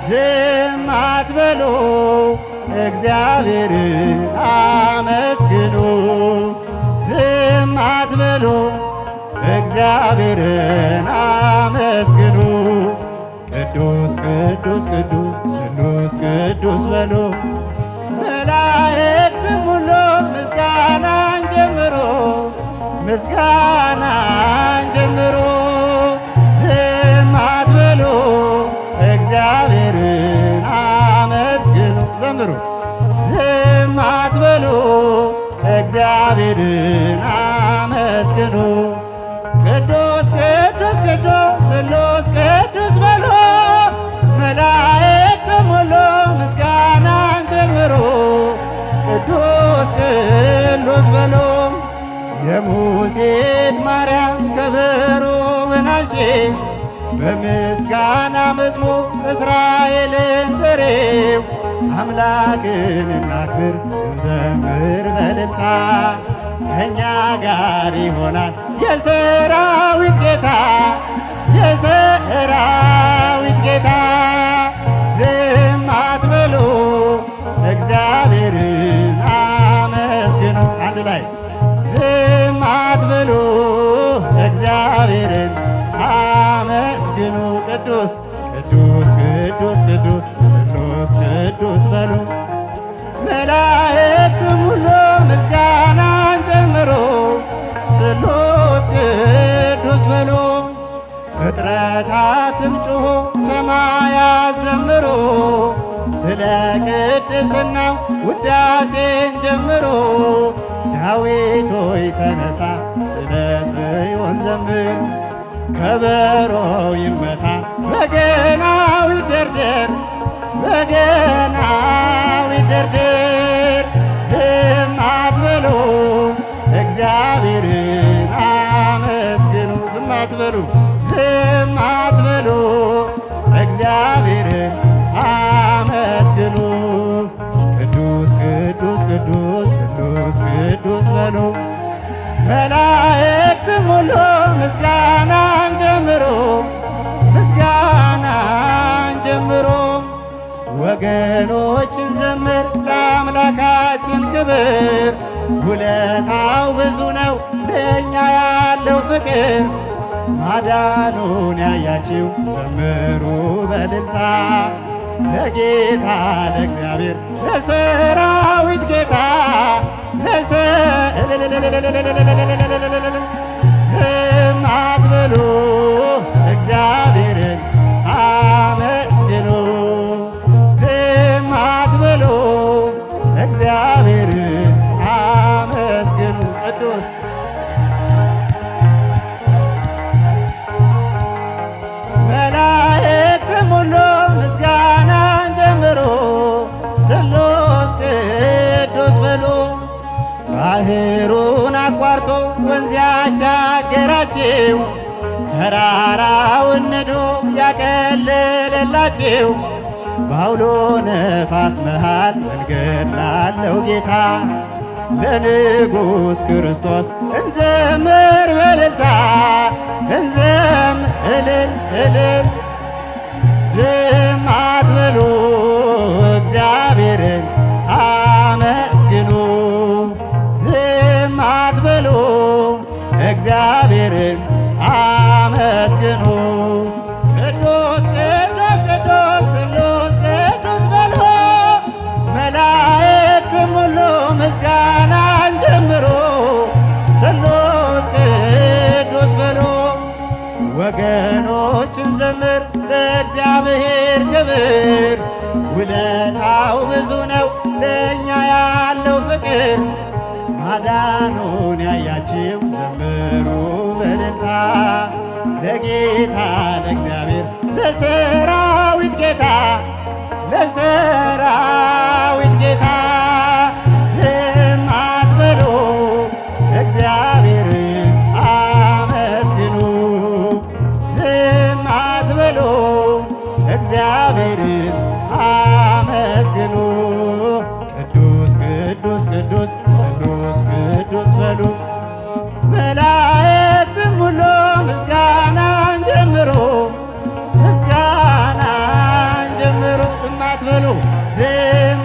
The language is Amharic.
ዝም አትበሉ እግዚአብሔርን አመስግኑ። ዝም አትበሉ እግዚአብሔርን አመስግኑ። ቅዱስ ቅዱስ ቅዱስ ስሉስ ቅዱስ በሉ መላእክትም ሁሉ ምስጋናን ጀምሮ ምስጋናን ጀምሮ። ዝም አትበሉ እግዚአብሔርን አመስግኑ። ዘምሩ ዝም አትበሉ እግዚአብሔርን አመስግኑ። ቅዱስ ቅዱስ ቅዱስ ስሉስ ቅዱስ በሉ መላእክትም ሁሉ ምስጋናን ጀምሩ። ቅዱስ ቅዱስ በሉ የሙሴት ማርያም ከበሮ ምናሼ በምስጋና መዝሙር እስራኤልን ጥሪው። አምላክን እናክብር እንዘምር በእልልታ ከእኛ ጋር ይሆናል የሰራዊት ጌታ የሰራዊት ጌታ። ዝም አትበሉ እግዚአብሔርን አመስግኑ። አንድ ላይ ዝም አትበሉ እግዚአብሔርን አመስግኑ። ቅዱስ ቅዱስ ቅዱስ ቅዱስ ስሉስ ቅዱስ በሉ መላእክትም ሁሉ ምስጋናን ጨምሮ ስሉስ ቅዱስ በሉ። ፍጥረታትም ጩኹ ሰማያት ዘምሮ ስለ ቅድስናው ውዳሴን ጀምሮ። ዳዊት ሆይ ተነሳ ስለ ጽዮን ዘምር ከበሮው ይመታ በገናው ይደርደር በገናው ይደርደር። ዝም አትበሉ እግዚአብሔርን አመስግኑ። ዝም አትበሉ ዝም አትበሉ እግዚአብሔርን አመስግኑ። ቅዱስ ቅዱስ ቅዱስ ስሉስ ቅዱስ በሉ መላእክትም ሁሉ ምስጋናን ጀምሮ ምስጋናን ጀምሮ። ወገኖችን ዘምር ለአምላካችን ክብር ውለታው ብዙ ነው ለእኛ ያለው ፍቅር። ማዳኑን ያያችው ዘምሩ በእልልታ ለጌታ ለእግዚአብሔር ለሰራዊት ጌታ ዝም አትበሉ እግዚአብሔርን አመስግኑ። ዝም አትበሉ እግዚአብሔርን አመስግኑ። ቅዱስ መላእክትም ሁሉ ምስጋናን ጀምሮ ስሉስ ቅዱስ በሉ ባህሩን አቋርጦ ወንዝ ያሻገራችሁ ተራራውን ንዶ ያቀለለላችሁ በአውሎ ነፋስ መሃል መንገድ ላለው ጌታ ለንጉሥ ክርስቶስ እንዘምር በእልልታ እንዘም እልል እልል። ዝም አትበሉ እግዚአብሔርን አመስግኑ። ዝም አትበሉ እግዚአብሔርን አመስግኑ። ቅዱስ ቅዱስ ቅዱስ ስሉስ ቅዱስ በሉ መላእክትም ሁሉ ምስጋናን ጀምሮ ስሉስ ቅዱስ በሉ። ወገኖችን ዘምር ለእግዚአብሔር ክብር ውለታው ብዙ ነው ለእኛ ያለው ፍቅር። ማዳኑን ያያችው ዘምሩ በእልልታ ለጌታ ለእግዚአብሔር ለሰራዊት ጌታ ለሰራዊት ጌታ። ዝም አትበሉ እግዚአብሔርን አመስግኑ። ዝም አትበሉ እግዚአብሔርን አመስግኑ። ቅዱስ ቅዱስ ቅዱስ ስሉስ ቅዱስ በሉ መላእክትም ሁሉ ምስጋናን ጀምሮ ምስጋናን ጀምሮ። ዝም አትበሉ ዝም